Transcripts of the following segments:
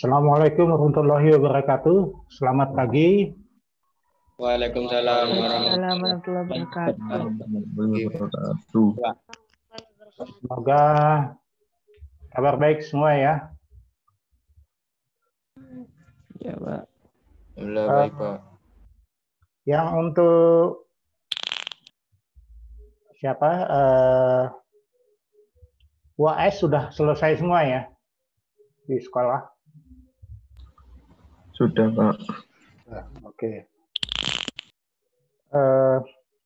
Assalamualaikum warahmatullahi wabarakatuh. Selamat pagi. Waalaikumsalam warahmatullahi wabarakatuh. Semoga kabar baik semua ya. Ya, Pak. Alhamdulillah baik, Pak. Yang untuk siapa? UAS sudah selesai semua ya di sekolah? Sudah, Pak. Oke.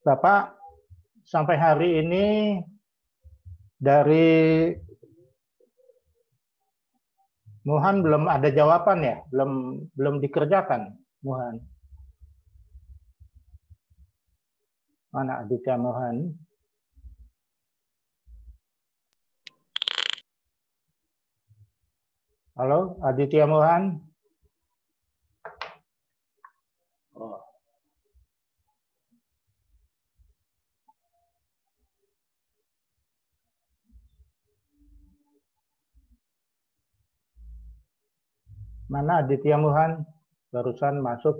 Bapak sampai hari ini dari Muhan belum ada jawaban ya, belum dikerjakan Muhan. Mana Aditya Muhan? Halo, Aditya Muhan. Oh. Mana Aditya Muhan? Barusan masuk.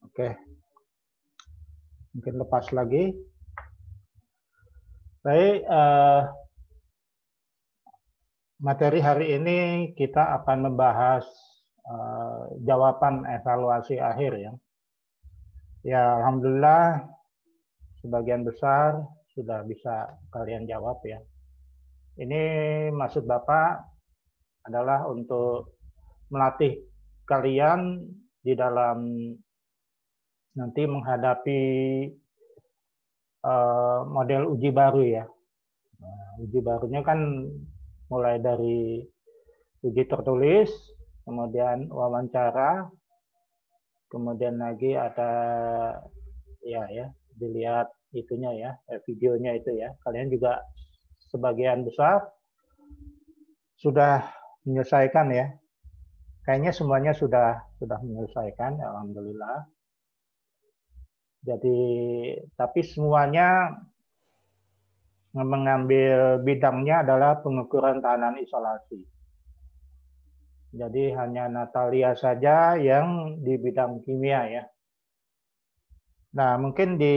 Oke. Mungkin lepas lagi. Baik, materi hari ini kita akan membahas jawaban evaluasi akhir ya. Ya, alhamdulillah sebagian besar sudah bisa kalian jawab ya. Ini maksud Bapak adalah untuk melatih kalian di dalam nanti menghadapi model uji baru ya. Nah, uji barunya kan mulai dari uji tertulis, kemudian wawancara, kemudian lagi ada ya dilihat itunya ya, videonya itu ya. Kalian juga sebagian besar sudah menyelesaikan ya. Kayaknya semuanya sudah menyelesaikan, alhamdulillah. Jadi tapi semuanya mengambil bidangnya adalah pengukuran tahanan isolasi. Jadi hanya Natalia saja yang di bidang kimia ya. Nah, mungkin di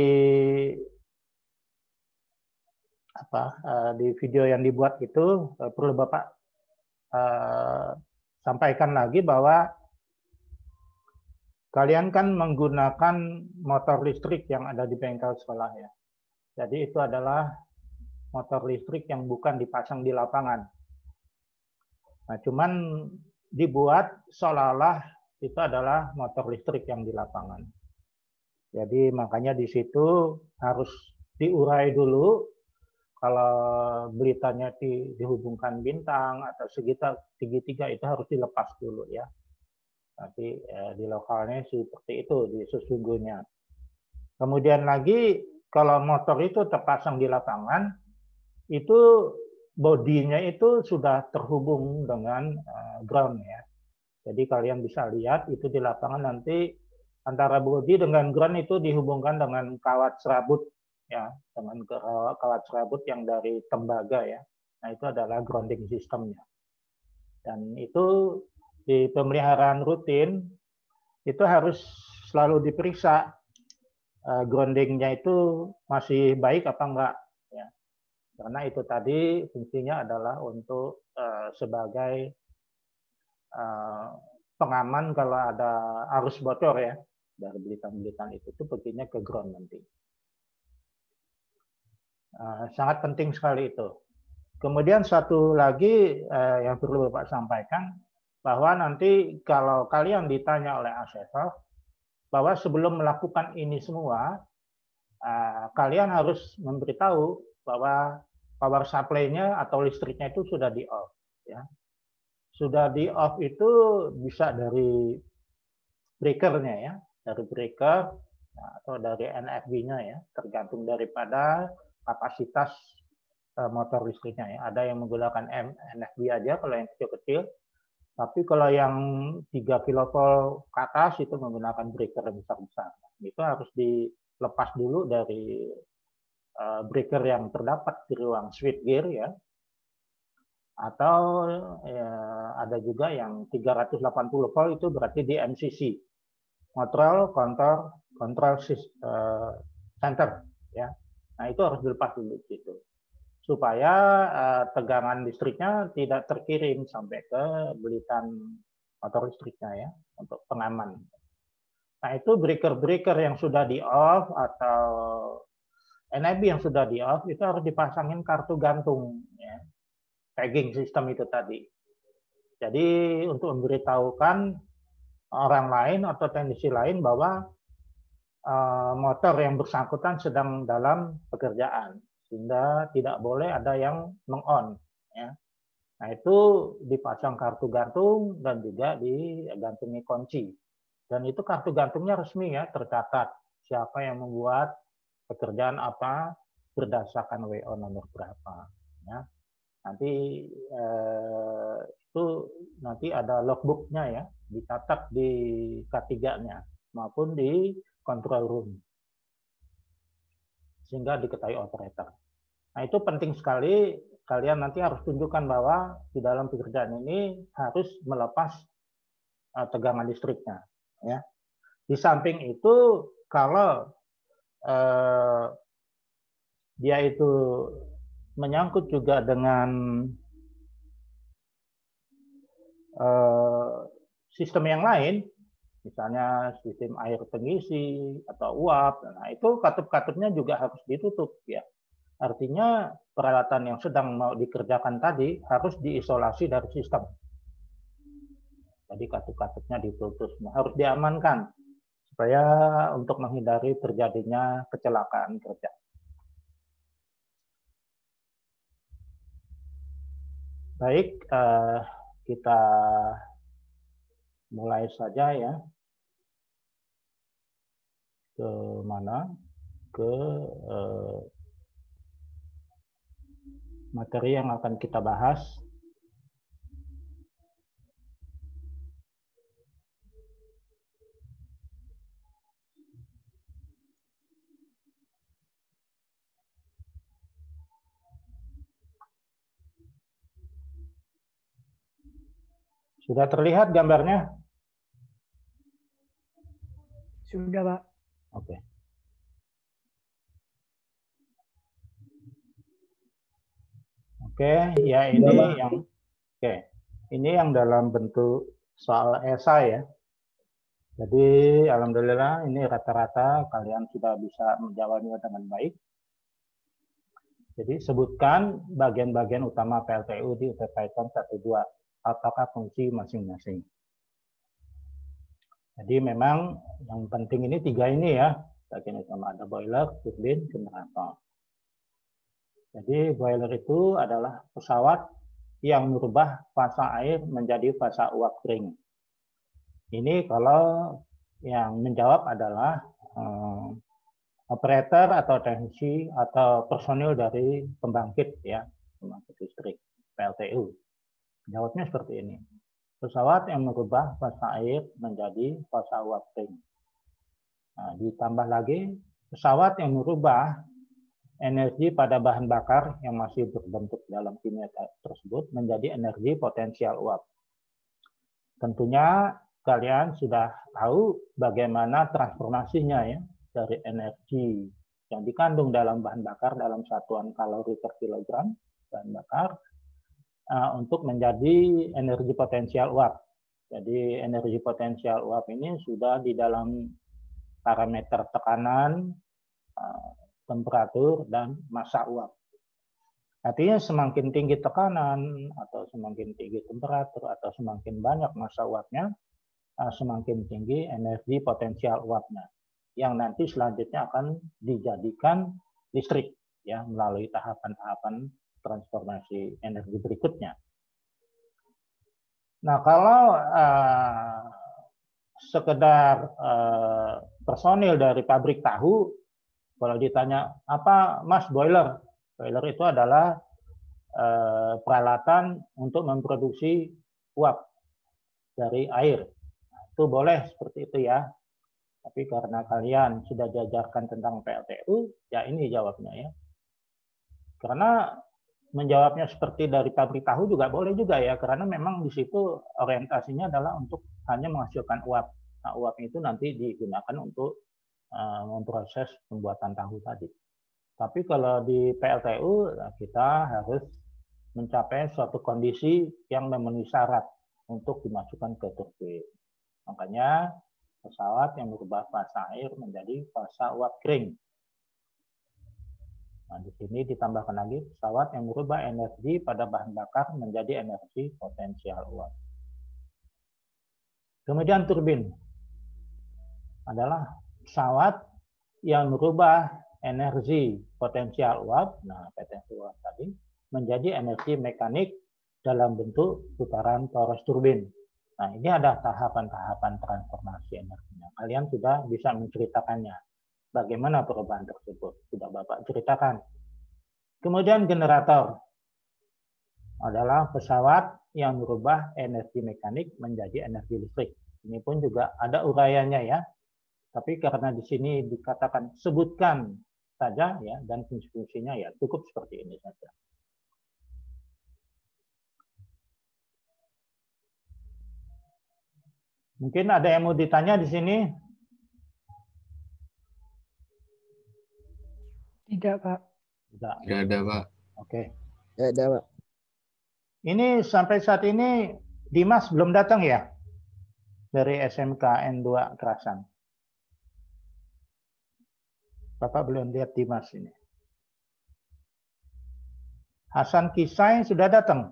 video yang dibuat itu perlu Bapak sampaikan lagi bahwa kalian kan menggunakan motor listrik yang ada di bengkel sekolah ya. Jadi itu adalah motor listrik yang bukan dipasang di lapangan. Nah, cuman dibuat seolah-olah itu adalah motor listrik yang di lapangan. Jadi makanya di situ harus diurai dulu kalau beritanya dihubungkan bintang atau segitiga itu harus dilepas dulu ya. Tapi di lokalnya seperti itu di sesungguhnya. Kemudian lagi kalau motor itu terpasang di lapangan, itu bodinya itu sudah terhubung dengan ground ya. Jadi kalian bisa lihat itu di lapangan nanti antara bodi dengan ground itu dihubungkan dengan kawat serabut ya, dengan kawat serabut yang dari tembaga ya. Nah itu adalah grounding sistemnya. Dan itu di pemeliharaan rutin itu harus selalu diperiksa groundingnya itu masih baik apa enggak ya. Karena itu tadi fungsinya adalah untuk sebagai pengaman kalau ada arus bocor ya dari belitan-belitan itu perginya ke ground nanti. Sangat penting sekali itu. Kemudian satu lagi yang perlu Bapak sampaikan bahwa nanti kalau kalian ditanya oleh asesor bahwa sebelum melakukan ini semua kalian harus memberitahu bahwa power supply-nya atau listriknya itu sudah di off ya. Sudah di off itu bisa dari breakernya ya, dari breaker atau dari NFB-nya ya, tergantung daripada kapasitas motor listriknya ya. Ada yang menggunakan NFB aja kalau yang kecil-kecil, tapi kalau yang 3 kV ke atas itu menggunakan breaker besar-besar. Itu harus dilepas dulu dari breaker yang terdapat di ruang switchgear ya, atau ya, ada juga yang 380 volt itu berarti di MCC, Neutral Control Center ya. Nah itu harus dilepas dulu gitu supaya tegangan listriknya tidak terkirim sampai ke belitan motor listriknya ya, untuk pengaman. Nah itu breaker-breaker yang sudah di off atau NIB yang sudah di off itu harus dipasangin kartu gantung ya, tagging sistem itu tadi. Jadi untuk memberitahukan orang lain atau teknisi lain bahwa motor yang bersangkutan sedang dalam pekerjaan, sehingga tidak boleh ada yang meng-on ya. Nah itu dipasang kartu gantung dan juga digantungi kunci. Dan itu kartu gantungnya resmi ya, tercatat siapa yang membuat pekerjaan apa berdasarkan WO nomor berapa ya. Nanti itu nanti ada logbooknya ya, dicatat di K3-nya maupun di control room sehingga diketahui operator. Nah itu penting sekali, kalian nanti harus tunjukkan bahwa di dalam pekerjaan ini harus melepas tegangan listriknya ya. Di samping itu kalau dia itu menyangkut juga dengan sistem yang lain, misalnya sistem air pengisi atau uap, nah itu katup-katupnya juga harus ditutup ya. Artinya peralatan yang sedang mau dikerjakan tadi harus diisolasi dari sistem. Jadi katup-katupnya ditutup, harus diamankan supaya untuk menghindari terjadinya kecelakaan kerja. Baik, kita mulai saja ya. Ke mana? Ke materi yang akan kita bahas. Sudah terlihat gambarnya? Sudah, Pak. Oke. Oke, ya ini yang ini yang dalam bentuk soal esai ya. Jadi alhamdulillah ini rata-rata kalian sudah bisa menjawabnya dengan baik. Jadi sebutkan bagian-bagian utama PLTU di UTPython 1.2. Apakah fungsi masing-masing. Jadi memang yang penting ini 3 ini ya. Bagian utama ada boiler, turbin, generator. Jadi boiler itu adalah pesawat yang merubah fasa air menjadi fasa uap kering. Ini kalau yang menjawab adalah operator atau teknisi atau personil dari pembangkit ya, pembangkit listrik PLTU. Jawabnya seperti ini. Pesawat yang merubah fasa air menjadi fasa uap kering. Nah, ditambah lagi pesawat yang merubah energi pada bahan bakar yang masih berbentuk dalam kimia tersebut menjadi energi potensial uap. Tentunya kalian sudah tahu bagaimana transformasinya ya dari energi yang dikandung dalam bahan bakar dalam satuan kalori per kilogram bahan bakar untuk menjadi energi potensial uap. Jadi energi potensial uap ini sudah di dalam parameter tekanan, temperatur, dan massa uap. Artinya semakin tinggi tekanan atau semakin tinggi temperatur atau semakin banyak massa uapnya, semakin tinggi energi potensial uapnya yang nanti selanjutnya akan dijadikan listrik ya melalui tahapan-tahapan transformasi energi berikutnya. Nah, kalau sekedar personil dari pabrik tahu, kalau ditanya apa Mas boiler? Boiler itu adalah peralatan untuk memproduksi uap dari air. Nah, itu boleh seperti itu ya. Tapi karena kalian sudah diajarkan tentang PLTU, ya ini jawabnya ya. Karena menjawabnya seperti dari pabrik tahu juga boleh juga ya, karena memang di situ orientasinya adalah untuk hanya menghasilkan uap. Nah, uap itu nanti digunakan untuk memproses pembuatan tahu tadi. Tapi kalau di PLTU kita harus mencapai suatu kondisi yang memenuhi syarat untuk dimasukkan ke turbin. Makanya pesawat yang berubah fasa air menjadi fasa uap kering. Nah, di sini ditambahkan lagi pesawat yang merubah energi pada bahan bakar menjadi energi potensial uap. Kemudian turbin adalah pesawat yang merubah energi potensial uap, nah potensi uap tadi, menjadi energi mekanik dalam bentuk putaran poros turbin. Nah, ini ada tahapan-tahapan transformasi energinya. Kalian sudah bisa menceritakannya. Bagaimana perubahan tersebut? Sudah Bapak ceritakan. Kemudian generator adalah pesawat yang merubah energi mekanik menjadi energi listrik. Ini pun juga ada uraiannya ya. Tapi karena di sini dikatakan sebutkan saja ya, dan fungsi-fungsinya ya cukup seperti ini saja. Mungkin ada yang mau ditanya di sini? Tidak, Pak. Tidak. Tidak ada, Pak. Oke. Tidak ada, Pak. Ini sampai saat ini Dimas belum datang ya? Dari SMK N2 Kerasan. Bapak belum lihat Dimas ini. Hasan Kisai sudah datang.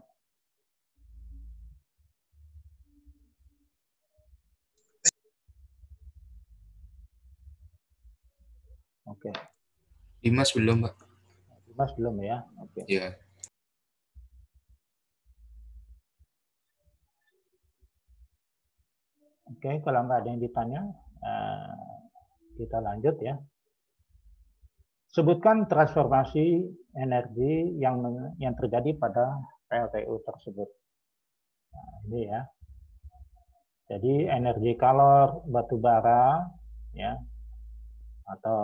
Oke. Dimas belum, Pak. Dimas belum ya? Oke. Ya. Oke, kalau nggak ada yang ditanya, kita lanjut ya. Sebutkan transformasi energi yang terjadi pada PLTU tersebut. Nah, ini ya. Jadi energi kalor batu bara ya, atau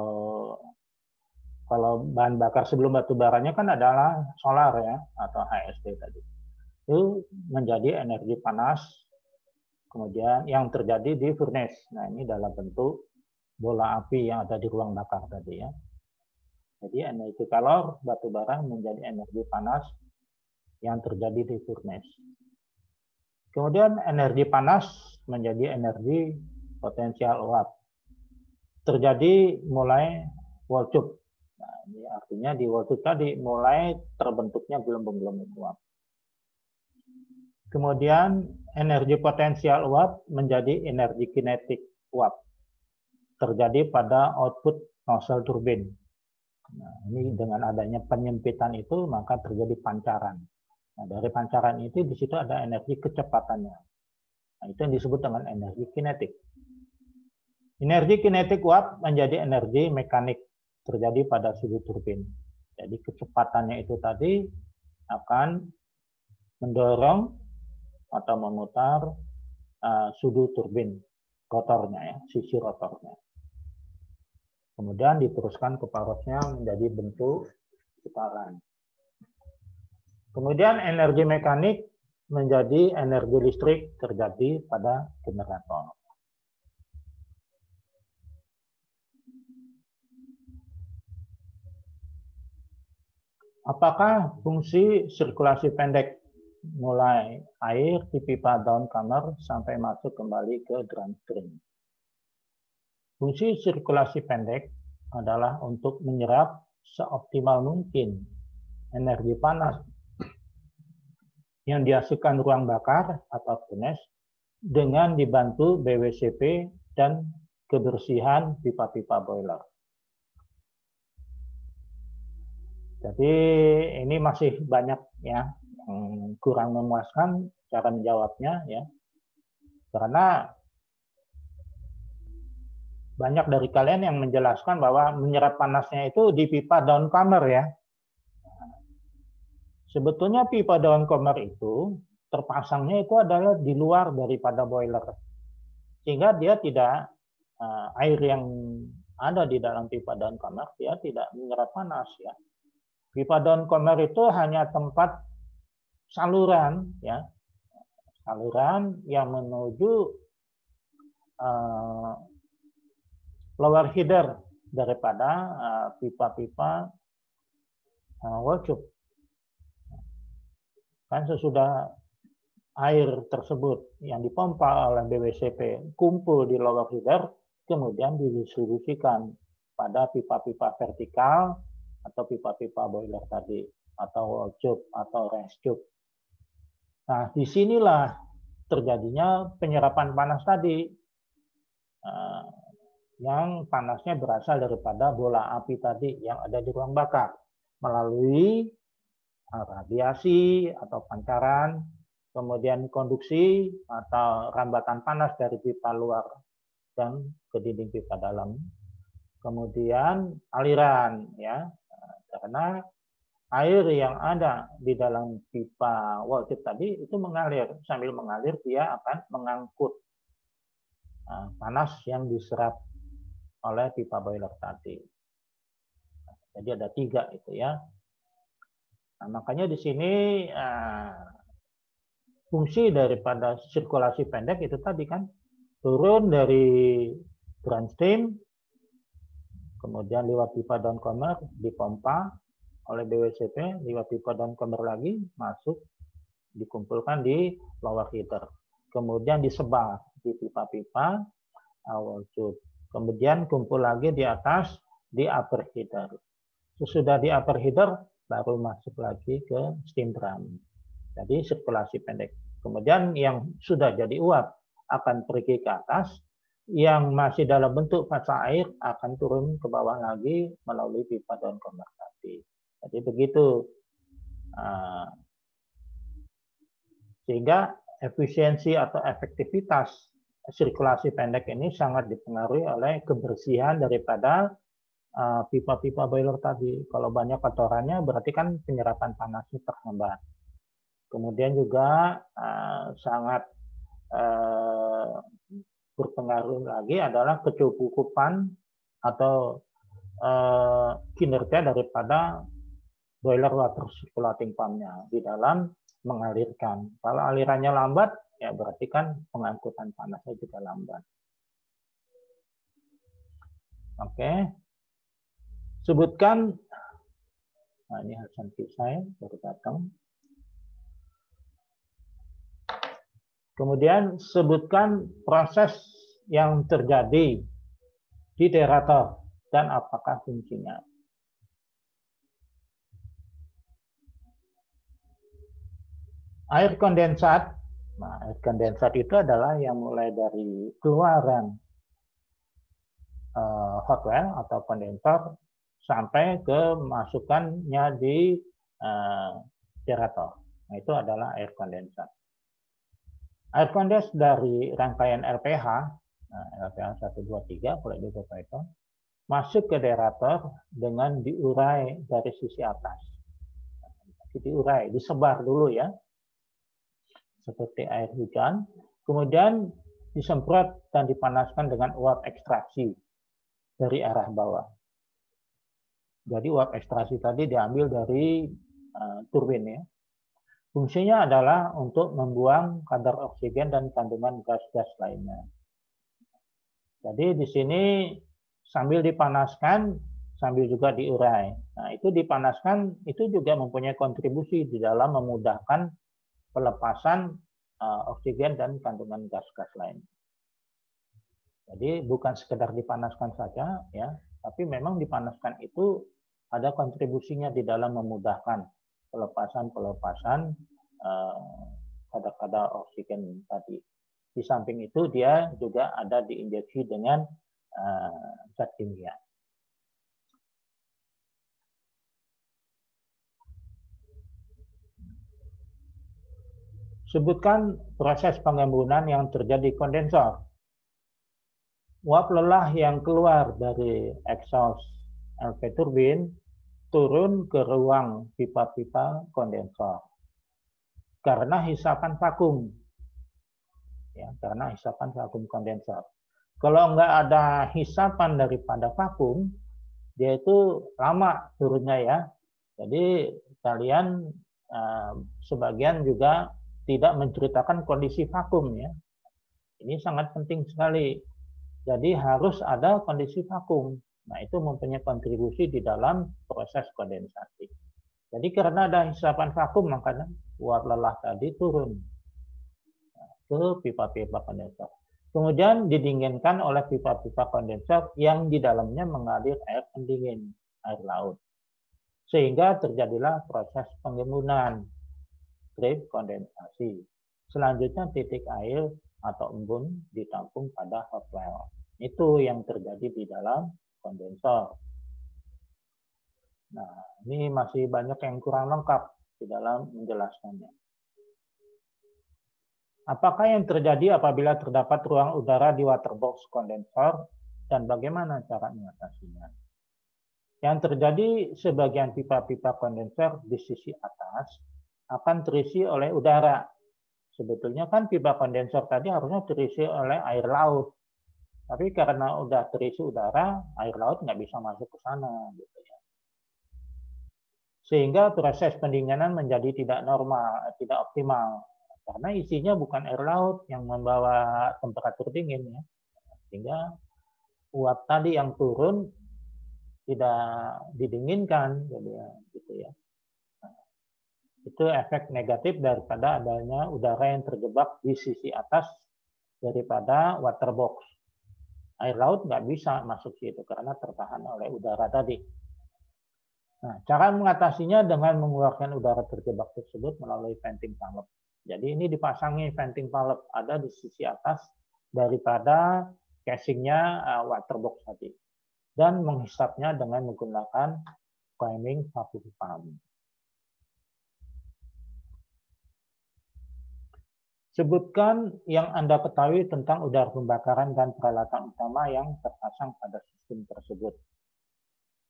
kalau bahan bakar sebelum batu baranya kan adalah solar ya, atau HST tadi. Itu menjadi energi panas, kemudian yang terjadi di furnace. Nah, ini dalam bentuk bola api yang ada di ruang bakar tadi ya. Jadi energi kalor batu bara menjadi energi panas yang terjadi di furnace. Kemudian energi panas menjadi energi potensial uap. Terjadi mulai wall tube. Nah, ini artinya di wall tube tadi mulai terbentuknya gelembung-gelembung uap. Kemudian energi potensial uap menjadi energi kinetik uap. Terjadi pada output nozzle turbin. Nah, ini dengan adanya penyempitan itu maka terjadi pancaran. Nah, dari pancaran itu di situ ada energi kecepatannya. Nah, itu yang disebut dengan energi kinetik. Energi kinetik uap menjadi energi mekanik terjadi pada sudut turbin. Jadi kecepatannya itu tadi akan mendorong atau memutar sudut turbin rotornya ya, sisi rotornya. Kemudian diteruskan ke parosnya menjadi bentuk putaran. Kemudian energi mekanik menjadi energi listrik terjadi pada generator. Apakah fungsi sirkulasi pendek mulai air di pipa daun kamar sampai masuk kembali ke drum string? Fungsi sirkulasi pendek adalah untuk menyerap seoptimal mungkin energi panas yang dihasilkan ruang bakar atau furnace dengan dibantu BWCP dan kebersihan pipa-pipa boiler. Jadi ini masih banyak ya yang kurang memuaskan cara menjawabnya ya, karena banyak dari kalian yang menjelaskan bahwa menyerap panasnya itu di pipa down comer ya. Sebetulnya pipa down comer itu terpasangnya itu adalah di luar daripada boiler, sehingga dia tidak air yang ada di dalam pipa down comer dia tidak menyerap panas ya. Pipa downcomer itu hanya tempat saluran, ya, saluran yang menuju lower header daripada pipa-pipa well tube. Kan sesudah air tersebut yang dipompa oleh BWCP kumpul di lower header, kemudian didistribusikan pada pipa-pipa vertikal atau pipa-pipa boiler tadi, atau well tube atau rest tube. Nah, disinilah terjadinya penyerapan panas tadi, yang panasnya berasal daripada bola api tadi yang ada di ruang bakar melalui radiasi atau pancaran, kemudian konduksi atau rambatan panas dari pipa luar dan ke dinding pipa dalam, kemudian aliran, ya, karena air yang ada di dalam pipa well tube tadi itu mengalir, sambil mengalir dia akan mengangkut panas yang diserap oleh pipa boiler tadi. Jadi ada 3 itu, ya. Nah, makanya di sini fungsi daripada sirkulasi pendek itu tadi kan turun dari ground stream, kemudian lewat pipa downcomer dipompa oleh BWCP, lewat pipa downcomer lagi masuk, dikumpulkan di lower header, kemudian disebar di pipa-pipa well tube, kemudian kumpul lagi di atas di upper header. Sesudah di upper header baru masuk lagi ke steam drum. Jadi sirkulasi pendek. Kemudian yang sudah jadi uap akan pergi ke atas, yang masih dalam bentuk fasa air akan turun ke bawah lagi melalui pipa downcomer tadi. Jadi begitu. Sehingga efisiensi atau efektivitas sirkulasi pendek ini sangat dipengaruhi oleh kebersihan daripada pipa-pipa boiler tadi. Kalau banyak kotorannya berarti kan penyerapan panasnya terhambat. Kemudian juga sangat berpengaruh lagi adalah kecukupan atau kinerja daripada boiler water circulating pump-nya di dalam mengalirkan. Kalau alirannya lambat, ya berarti kan pengangkutan panasnya juga lambat. Oke. Sebutkan, nah ini Hasan Kisai baru datang. Kemudian sebutkan proses yang terjadi di derator dan apakah fungsinya. Air kondensat. Nah, air kondensat itu adalah yang mulai dari keluaran hot well atau kondensor sampai ke masukannya di derator. Nah, itu adalah air kondensat. Air kondens dari rangkaian LPH, LPH 1, 2, 3, boleh dibuka itu, masuk ke derator dengan diurai dari sisi atas. Diurai, disebar dulu, ya, seperti air hujan, kemudian disemprot dan dipanaskan dengan uap ekstraksi dari arah bawah. Jadi uap ekstraksi tadi diambil dari turbin, ya. Fungsinya adalah untuk membuang kadar oksigen dan kandungan gas-gas lainnya. Jadi di sini sambil dipanaskan, sambil juga diurai. Nah, itu dipanaskan, itu juga mempunyai kontribusi di dalam memudahkan pelepasan oksigen dan kandungan gas-gas lain. Jadi bukan sekedar dipanaskan saja, ya, tapi memang dipanaskan itu ada kontribusinya di dalam memudahkan pelepasan kadar-kadar oksigen tadi. Di samping itu dia juga ada diinjeksi dengan zat kimia. Sebutkan proses pengembunan yang terjadi kondensor. Uap lelah yang keluar dari exhaust LP turbin turun ke ruang pipa-pipa kondensor karena hisapan vakum. Ya, karena hisapan vakum kondensor. Kalau nggak ada hisapan daripada vakum, dia itu lama turunnya, ya. Jadi kalian sebagian juga tidak menceritakan kondisi vakum ya. Ini sangat penting sekali. Jadi harus ada kondisi vakum. Nah, itu mempunyai kontribusi di dalam proses kondensasi. Jadi karena ada hisapan vakum, makanya uap lelah tadi turun ke pipa-pipa kondensor. Kemudian didinginkan oleh pipa-pipa kondensor yang di dalamnya mengalir air pendingin, air laut. Sehingga terjadilah proses pengembunan, drip kondensasi. Selanjutnya titik air atau embun ditampung pada hot well. Itu yang terjadi di dalam kondensor. Nah, ini masih banyak yang kurang lengkap di dalam menjelaskannya. Apakah yang terjadi apabila terdapat ruang udara di waterbox kondensor dan bagaimana cara mengatasinya? Yang terjadi, sebagian pipa-pipa kondensor di sisi atas akan terisi oleh udara. Sebetulnya kan pipa kondensor tadi harusnya terisi oleh air laut. Tapi karena udah terisi udara, air laut nggak bisa masuk ke sana. Gitu ya. Sehingga proses pendinginan menjadi tidak normal, tidak optimal. Karena isinya bukan air laut yang membawa temperatur dingin. Ya. Sehingga uap tadi yang turun tidak didinginkan, gitu ya. Nah, itu efek negatif daripada adanya udara yang terjebak di sisi atas daripada waterbox. Air laut nggak bisa masuk situ karena tertahan oleh udara tadi. Nah, cara mengatasinya dengan mengeluarkan udara terjebak tersebut melalui venting valve. Jadi ini dipasangi venting valve ada di sisi atas daripada casingnya waterbox tadi. Dan menghisapnya dengan menggunakan priming vacuum pump. Sebutkan yang Anda ketahui tentang udara pembakaran dan peralatan utama yang terpasang pada sistem tersebut.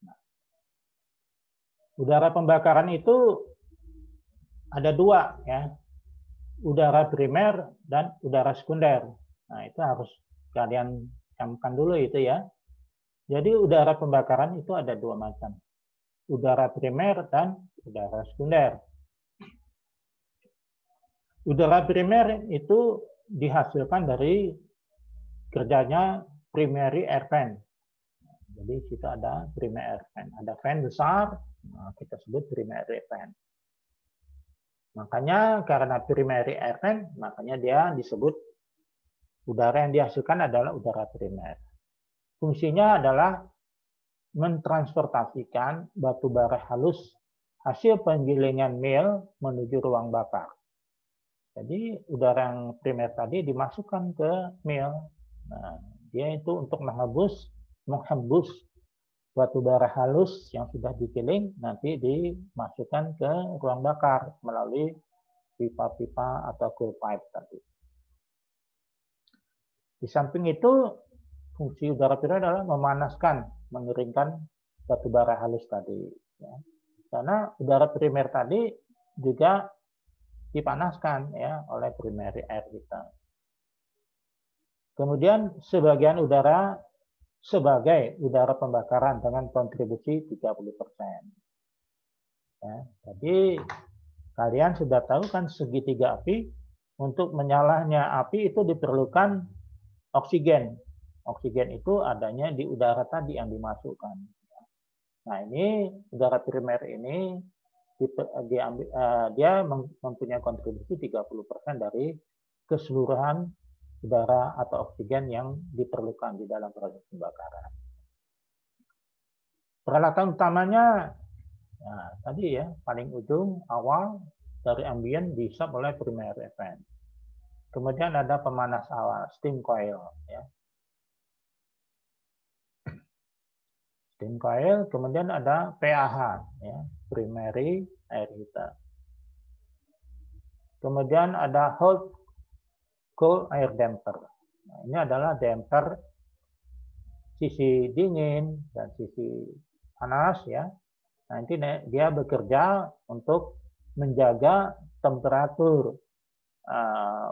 Nah, udara pembakaran itu ada dua, ya, udara primer dan udara sekunder. Nah, itu harus kalian camkan dulu itu ya. Jadi udara pembakaran itu ada dua macam, udara primer dan udara sekunder. Udara primer itu dihasilkan dari kerjanya primary air fan. Jadi kita ada primary air fan, ada fan besar, nah kita sebut primary air fan. Makanya karena primary air fan, makanya dia disebut udara yang dihasilkan adalah udara primer. Fungsinya adalah mentransportasikan batu bara halus hasil penggilingan mil menuju ruang bakar. Jadi udara yang primer tadi dimasukkan ke mil. Nah, dia itu untuk menghembus batu bara halus yang sudah digiling nanti dimasukkan ke ruang bakar melalui pipa-pipa atau cool pipe tadi. Di samping itu, fungsi udara primer adalah memanaskan, mengeringkan batu bara halus tadi. Ya. Karena udara primer tadi juga dipanaskan ya oleh primary air kita. Kemudian sebagian udara sebagai udara pembakaran dengan kontribusi 30%. Ya, jadi kalian sudah tahu kan segitiga api, untuk menyalanya api itu diperlukan oksigen. Oksigen itu adanya di udara tadi yang dimasukkan. Nah, ini udara primer ini dia mempunyai kontribusi 30% dari keseluruhan udara atau oksigen yang diperlukan di dalam proses pembakaran. Peralatan utamanya, nah, tadi ya, paling ujung awal dari ambien dihisap oleh primary air fan. Kemudian ada pemanas awal, steam coil. Ya. Steam coil, kemudian ada PAH, ya, primary air heater. Kemudian ada hot cold air damper. Nah, ini adalah damper sisi dingin dan sisi panas ya. Nanti dia bekerja untuk menjaga temperatur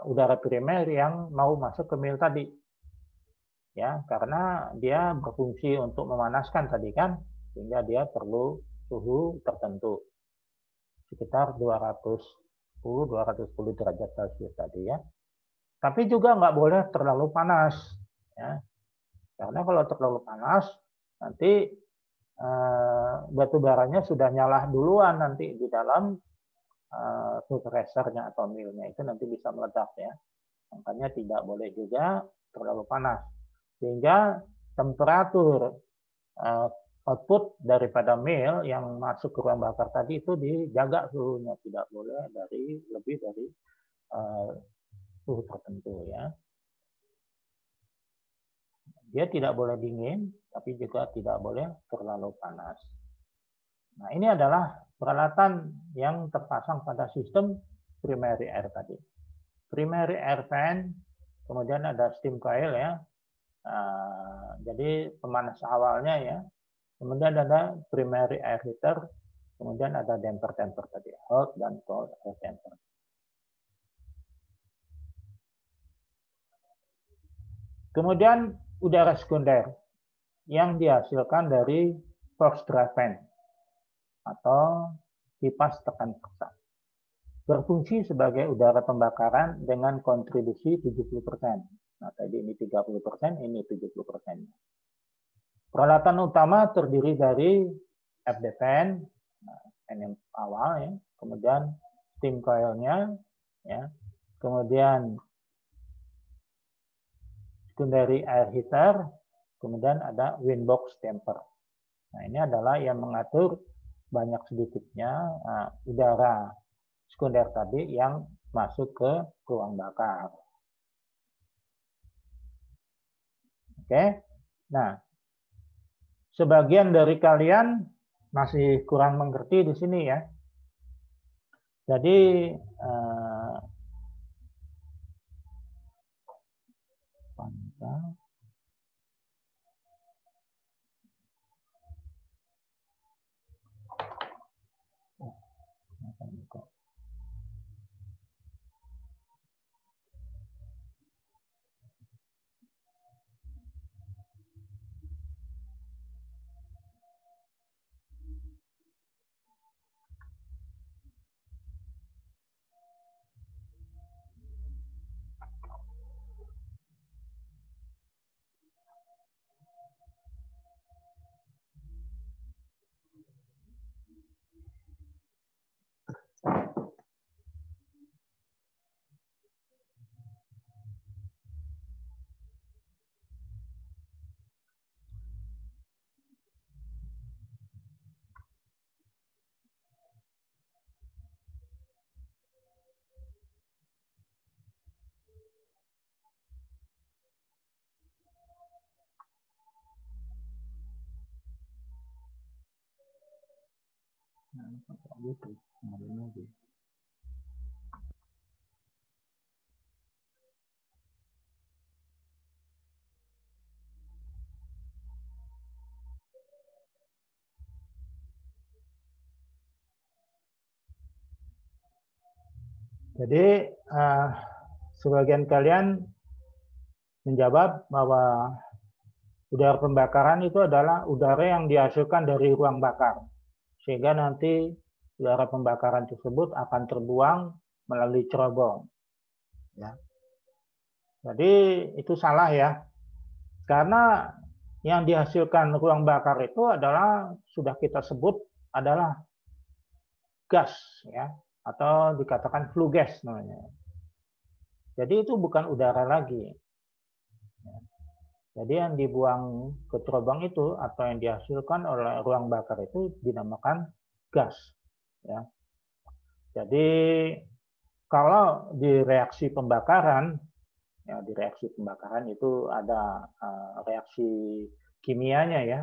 udara primer yang mau masuk ke mil tadi. Ya, karena dia berfungsi untuk memanaskan tadi kan, sehingga dia perlu suhu tertentu sekitar 210 derajat Celcius tadi ya. Tapi juga nggak boleh terlalu panas ya. Karena kalau terlalu panas nanti batu baranya sudah nyala duluan nanti di dalam suppressornya atau millnya itu nanti bisa meledak ya. Makanya tidak boleh juga terlalu panas. Sehingga temperatur output daripada mill yang masuk ke ruang bakar tadi itu dijaga suhunya, tidak boleh lebih dari suhu tertentu ya. Dia tidak boleh dingin, tapi juga tidak boleh terlalu panas. Nah, ini adalah peralatan yang terpasang pada sistem primary air tadi. Primary air fan, kemudian ada steam coil ya. Jadi pemanas awalnya ya. Kemudian ada primary air heater, kemudian ada damper-damper tadi, hot dan cold air damper. Kemudian udara sekunder yang dihasilkan dari forced draft fan atau kipas tekan paksa. Berfungsi sebagai udara pembakaran dengan kontribusi 70%. Nah, tadi ini 30%, ini 70%. Peralatan utama terdiri dari FD fan, fan yang awal ya, kemudian steam coil-nya ya, kemudian secondary air heater, kemudian ada windbox damper. Nah, ini adalah yang mengatur banyak sedikitnya udara sekunder tadi yang masuk ke ruang bakar. Oke, nah sebagian dari kalian masih kurang mengerti di sini ya. Jadi sebagian kalian menjawab bahwa udara pembakaran itu adalah udara yang dihasilkan dari ruang bakar. Sehingga nanti udara pembakaran tersebut akan terbuang melalui cerobong. Ya. Jadi itu salah ya. Karena yang dihasilkan ruang bakar itu adalah sudah kita sebut adalah gas ya, atau dikatakan flue gas namanya. Jadi itu bukan udara lagi. Jadi yang dibuang ke cerobong itu atau yang dihasilkan oleh ruang bakar itu dinamakan gas. Ya. Jadi kalau di reaksi pembakaran, ya di reaksi pembakaran itu ada reaksi kimianya ya.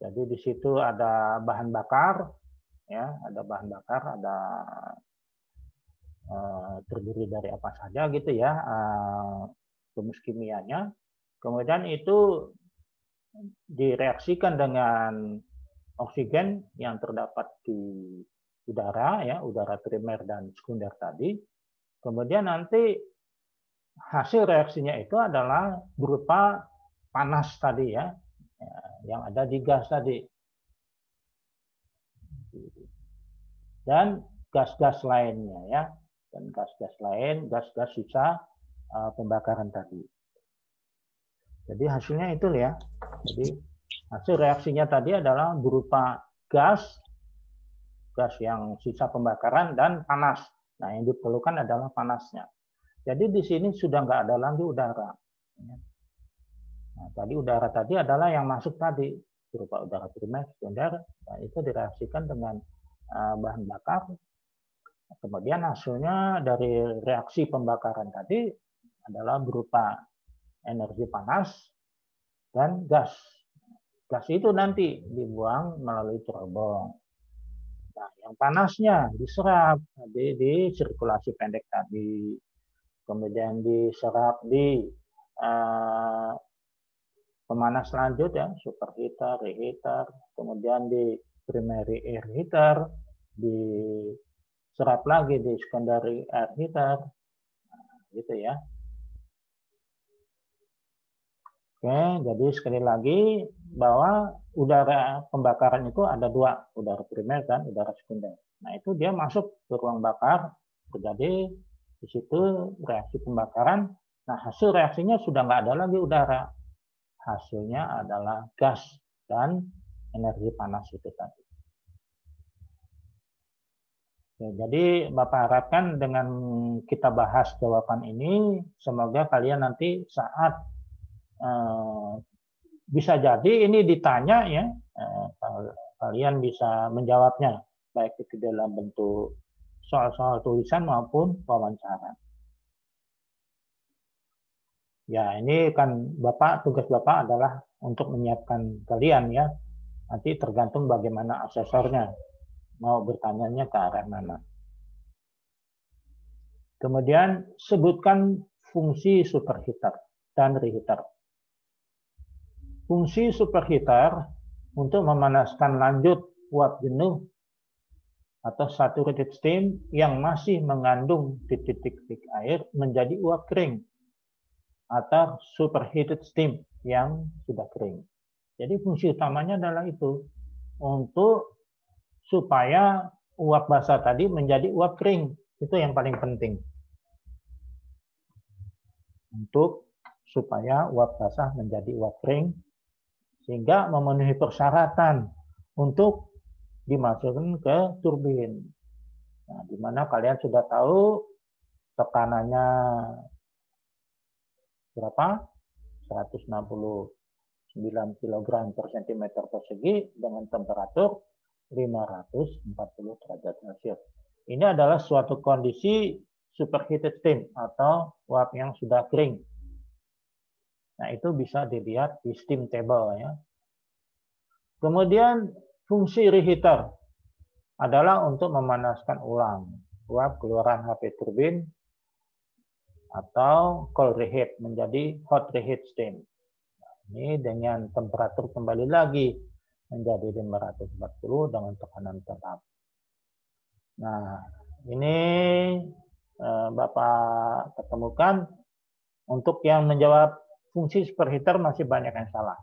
Jadi di situ ada bahan bakar, ya ada bahan bakar, ada terdiri dari apa saja gitu ya, rumus kimianya. Kemudian itu direaksikan dengan oksigen yang terdapat di udara, ya udara primer dan sekunder tadi. Kemudian nanti hasil reaksinya itu adalah berupa panas tadi ya, yang ada di gas tadi. Dan gas-gas lainnya ya, dan gas-gas lain, gas-gas sisa pembakaran tadi. Jadi hasilnya itu ya. Jadi hasil reaksinya tadi adalah berupa gas yang sisa pembakaran dan panas. Nah, yang diperlukan adalah panasnya. Jadi di sini sudah nggak ada lagi udara. Nah, tadi udara tadi adalah yang masuk tadi berupa udara primer, sekunder. Nah, itu direaksikan dengan bahan bakar. Kemudian hasilnya dari reaksi pembakaran tadi adalah berupa energi panas dan gas. Gas itu nanti dibuang melalui cerobong. Nah, yang panasnya diserap di sirkulasi pendek tadi, kemudian diserap di pemanas lanjut ya, superheater, reheater, kemudian di primary air heater, diserap lagi di secondary air heater, nah, gitu ya. Oke, jadi sekali lagi bahwa udara pembakaran itu ada dua, udara primer dan udara sekunder. Nah, itu dia masuk ke ruang bakar, terjadi di situ reaksi pembakaran. Nah, hasil reaksinya sudah nggak ada lagi udara. Hasilnya adalah gas dan energi panas itu tadi. Oke, jadi Bapak harapkan dengan kita bahas jawaban ini, semoga kalian nanti saat bisa jadi ini ditanya ya, kalian bisa menjawabnya baik itu dalam bentuk soal-soal tulisan maupun wawancara. Ya, ini kan tugas Bapak adalah untuk menyiapkan kalian ya. Nanti tergantung bagaimana asesornya mau bertanyanya ke arah mana. Kemudian sebutkan fungsi superheater dan reheater. Fungsi superheater untuk memanaskan lanjut uap jenuh atau saturated steam yang masih mengandung titik-titik air menjadi uap kering atau superheated steam yang sudah kering. Jadi fungsi utamanya adalah itu, untuk supaya uap basah tadi menjadi uap kering. Itu yang paling penting. Untuk supaya uap basah menjadi uap kering, sehingga memenuhi persyaratan untuk dimasukkan ke turbin. Nah, di mana kalian sudah tahu tekanannya berapa? 169 kg per cm persegi dengan temperatur 540 derajat Celcius. Ini adalah suatu kondisi superheated steam atau uap yang sudah kering. Nah, itu bisa dilihat di steam table ya. Kemudian fungsi reheater adalah untuk memanaskan ulang uap keluaran HP turbin atau cold reheat menjadi hot reheat steam. Nah, ini dengan temperatur kembali lagi menjadi 540 dengan tekanan tetap. Nah, ini Bapak ketemukan untuk yang menjawab fungsi superheater masih banyak yang salah.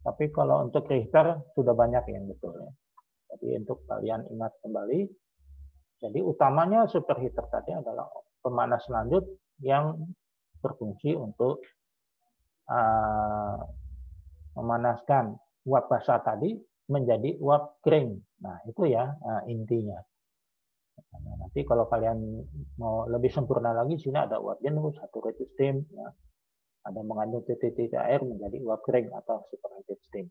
Tapi kalau untuk reheater sudah banyak yang betul ya. Jadi untuk kalian ingat kembali, jadi utamanya superheater tadi adalah pemanas lanjut yang berfungsi untuk memanaskan uap basah tadi menjadi uap kering. Nah, itu ya intinya. Nah, nanti kalau kalian mau lebih sempurna lagi, sini ada uap jenuh, saturated steam, ya. Ada mengandung titik-titik air menjadi uap kering atau superheated steam.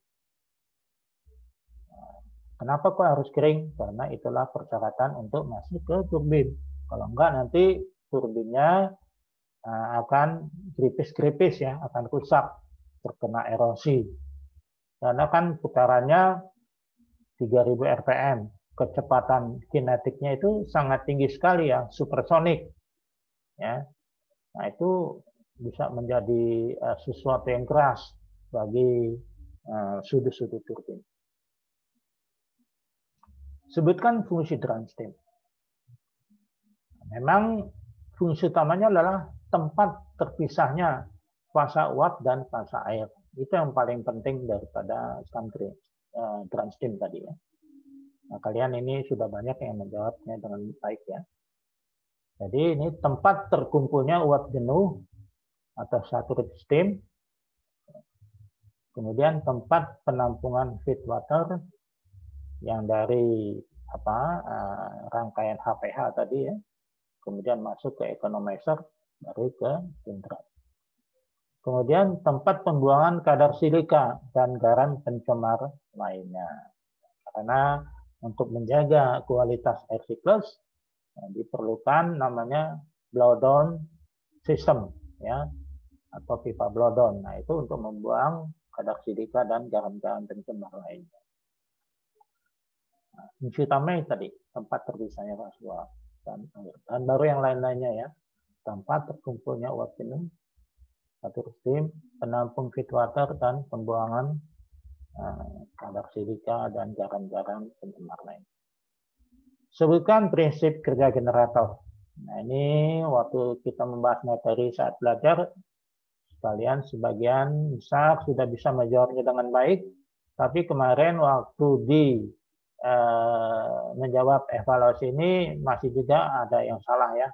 Nah, kenapa kok harus kering? Karena itulah persyaratan untuk masuk ke turbin. Kalau enggak nanti turbinnya akan gripis-gripis ya, akan rusak, terkena erosi. Karena kan putarannya 3000 rpm, kecepatan kinetiknya itu sangat tinggi sekali ya, supersonik. Ya. Nah, itu bisa menjadi sesuatu yang keras bagi sudut-sudut turbin. Sebutkan fungsi drain steam. Memang fungsi utamanya adalah tempat terpisahnya fasa uap dan fasa air. Itu yang paling penting daripada drain steam tadi ya. Nah, kalian ini sudah banyak yang menjawabnya dengan baik ya. Jadi ini tempat terkumpulnya uap jenuh atau saturated steam. Kemudian tempat penampungan feed water yang dari rangkaian HPH tadi ya. Kemudian masuk ke economizer, baru ke filter. Kemudian tempat pembuangan kadar silika dan garam pencemar lainnya. Karena untuk menjaga kualitas air siklus diperlukan namanya blowdown system ya, atau pipa blowdown. Nah, itu untuk membuang kadar silika dan garam-garam pencemar lainnya. Nah, fungsi utama tadi tempat terpisahnya gas uap dan air. Dan baru yang lain-lainnya ya, tempat terkumpulnya uap jenuh, saturated steam, penampung feed water dan pembuangan kadar silika dan garam-garam pencemar lain. Sebutkan prinsip kerja generator. Nah, ini waktu kita membahas materi saat belajar, kalian sebagian besar sudah bisa menjawabnya dengan baik, tapi kemarin waktu menjawab evaluasi ini masih juga ada yang salah ya.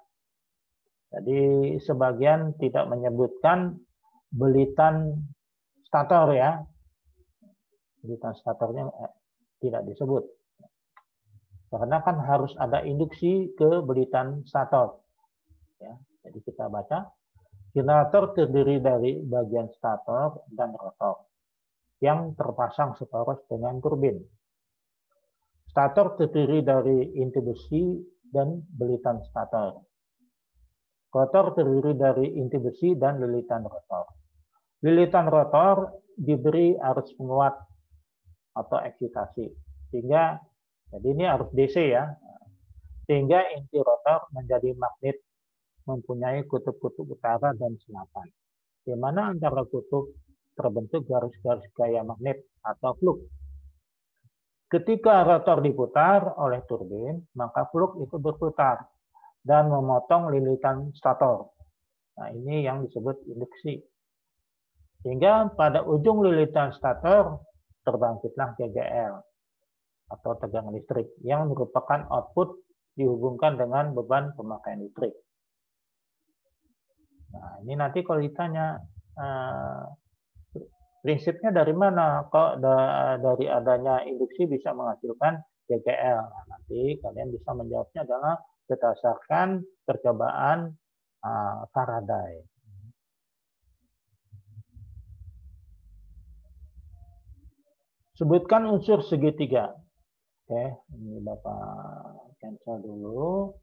Jadi sebagian tidak menyebutkan belitan stator ya. Belitan statornya tidak disebut. Karena kan harus ada induksi ke belitan stator. Ya, jadi kita baca, generator terdiri dari bagian stator dan rotor yang terpasang seporos dengan turbin. Stator terdiri dari inti besi dan belitan stator. Rotor terdiri dari inti besi dan lilitan rotor. Lilitan rotor diberi arus penguat atau eksitasi, sehingga jadi ini arus DC ya, sehingga inti rotor menjadi magnet mempunyai kutub-kutub utara dan selatan, di mana antara kutub terbentuk garis-garis gaya magnet atau flux. Ketika rotor diputar oleh turbin, maka flux itu berputar dan memotong lilitan stator. Nah, ini yang disebut induksi. Sehingga pada ujung lilitan stator terbangkitlah GGL atau tegangan listrik yang merupakan output dihubungkan dengan beban pemakaian listrik. Nah, ini nanti kalau ditanya prinsipnya dari mana kok dari adanya induksi bisa menghasilkan GGL. Nah, nanti kalian bisa menjawabnya adalah berdasarkan percobaan Faraday. Sebutkan unsur segitiga. Oke, ini Bapak cancel dulu.